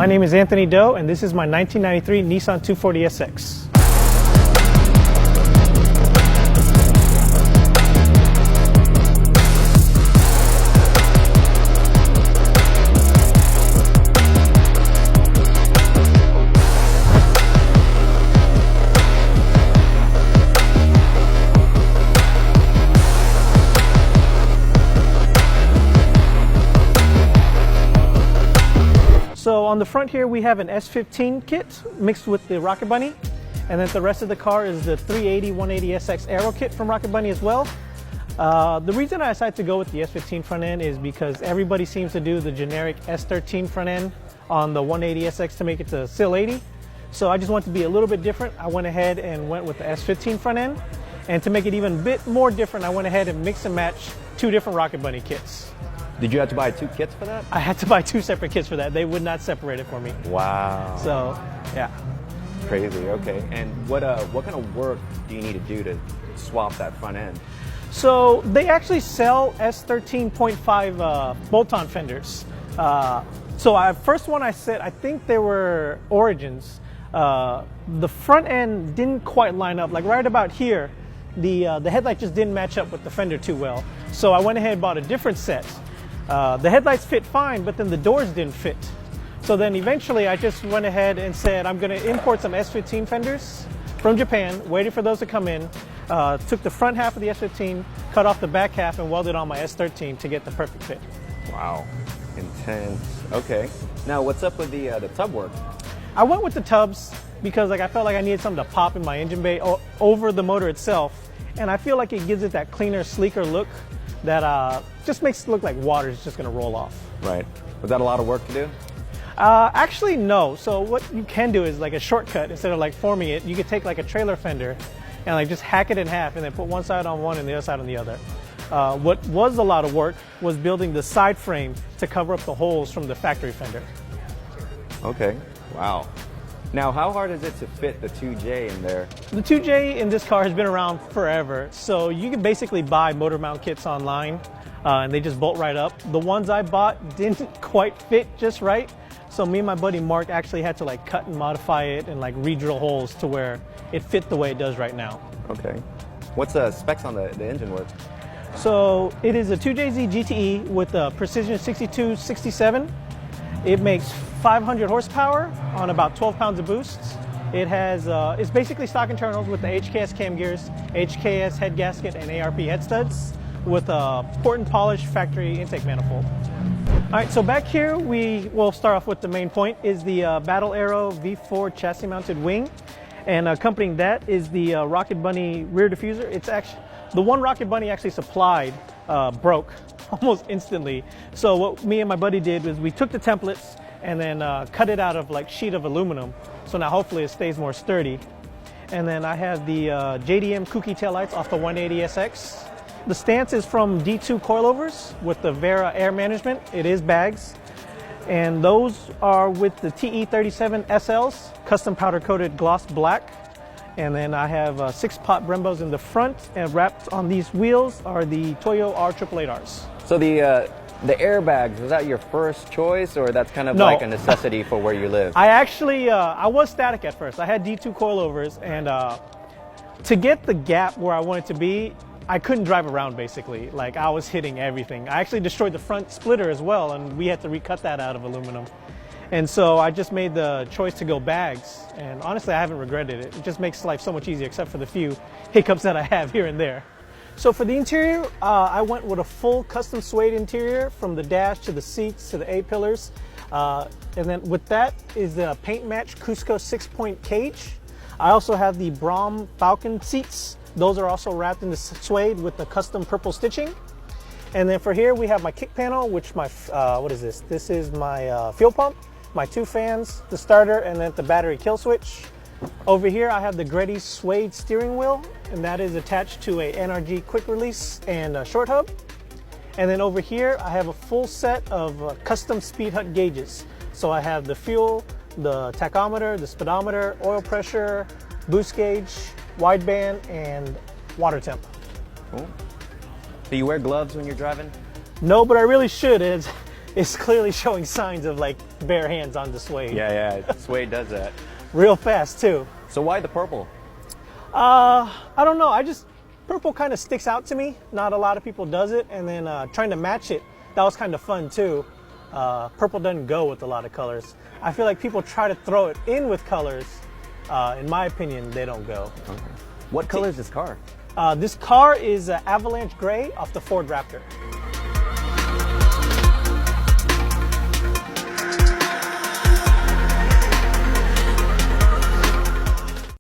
My name is Anthony Doe, and this is my 1993 Nissan 240SX. So on the front here we have an S15 kit mixed with the Rocket Bunny, and then the rest of the car is the 380 180SX Aero kit from Rocket Bunny as well. The reason I decided to go with the S15 front end is because everybody seems to do the generic S13 front end on the 180SX to make it to SIL 80. So I just wanted to be a little bit different. I went ahead and went with the S15 front end, and to make it even a bit more different, I went ahead and mix and match two different Rocket Bunny kits. Did you have to buy two kits for that? I had to buy two separate kits for that. They would not separate it for me. Wow. So, yeah. Crazy, okay. And what kind of work do you need to do to swap that front end? So they actually sell S13.5 bolt-on fenders. First one I said, I think they were Origins. The front end didn't quite line up. Like right about here, the headlight just didn't match up with the fender too well. So I went ahead and bought a different set. The headlights fit fine, but then the doors didn't fit. So then eventually I just went ahead and said, I'm going to import some S15 fenders from Japan, waited for those to come in, took the front half of the S15, cut off the back half, and welded on my S13 to get the perfect fit. Wow, intense. Okay. Now what's up with the tub work? I went with the tubs because I felt like I needed something to pop in my engine bay over the motor itself. And I feel like it gives it that cleaner, sleeker look that just makes it look like water is just going to roll off. Right. Was that a lot of work to do? Actually, no. So what you can do is like a shortcut. Instead of like forming it, you could take like a trailer fender and like just hack it in half and then put one side on one and the other side on the other. What was a lot of work was building the side frame to cover up the holes from the factory fender. Okay. Wow. Now, how hard is it to fit the 2J in there? The 2J in this car has been around forever, so you can basically buy motor mount kits online and they just bolt right up. The ones I bought didn't quite fit just right, so me and my buddy Mark actually had to like cut and modify it and like re-drill holes to where it fit the way it does right now. Okay. What's the specs on the engine work? So it is a 2JZ GTE with a Precision 6267. It makes 500 horsepower on about 12 pounds of boosts. It has, it's basically stock internals with the HKS cam gears, HKS head gasket, and ARP head studs with a port and polish factory intake manifold. All right, so back here we will start off with the main point is the Battle Aero V4 chassis mounted wing. And accompanying that is the Rocket Bunny rear diffuser. It's actually, the one Rocket Bunny actually supplied broke almost instantly. So what me and my buddy did was we took the templates and then cut it out of like sheet of aluminum. So now hopefully it stays more sturdy. And then I have the JDM kooky taillights off the 180SX. The stance is from D2 coilovers with the Vera air management. It is bags. And those are with the TE37 SLs, custom powder coated gloss black. And then I have 6-pot Brembos in the front, and wrapped on these wheels are the Toyo R888Rs. So the airbags, was that your first choice, or that's kind of like a necessity for where you live? I actually, I was static at first. I had D2 coilovers, and to get the gap where I wanted to be, I couldn't drive around basically. Like I was hitting everything. I actually destroyed the front splitter as well, and we had to recut that out of aluminum. And so I just made the choice to go bags, and honestly I haven't regretted it. It just makes life so much easier, except for the few hiccups that I have here and there. So for the interior, I went with a full custom suede interior from the dash to the seats to the A-pillars. And then with that is the paint match Cusco 6-point cage. I also have the Brom Falcon seats. Those are also wrapped in the suede with the custom purple stitching. And then for here we have my kick panel, which my, what is this? This is my fuel pump, my 2 fans, the starter, and then the battery kill switch. Over here I have the Greddy suede steering wheel, and that is attached to a NRG quick release and a short hub. And then over here I have a full set of custom speed hut gauges. So I have the fuel, the tachometer, the speedometer, oil pressure, boost gauge, wideband, and water temp. Cool. Do you wear gloves when you're driving? No, but I really should. it's clearly showing signs of like bare hands on the suede. Yeah, suede does that. Real fast too. So why the purple? I don't know. Purple kind of sticks out to me. Not a lot of people does it. And then trying to match it, that was kind of fun too. Purple doesn't go with a lot of colors. I feel like people try to throw it in with colors. In my opinion, they don't go. Okay. What color is this car? This car is Avalanche Gray off the Ford Raptor.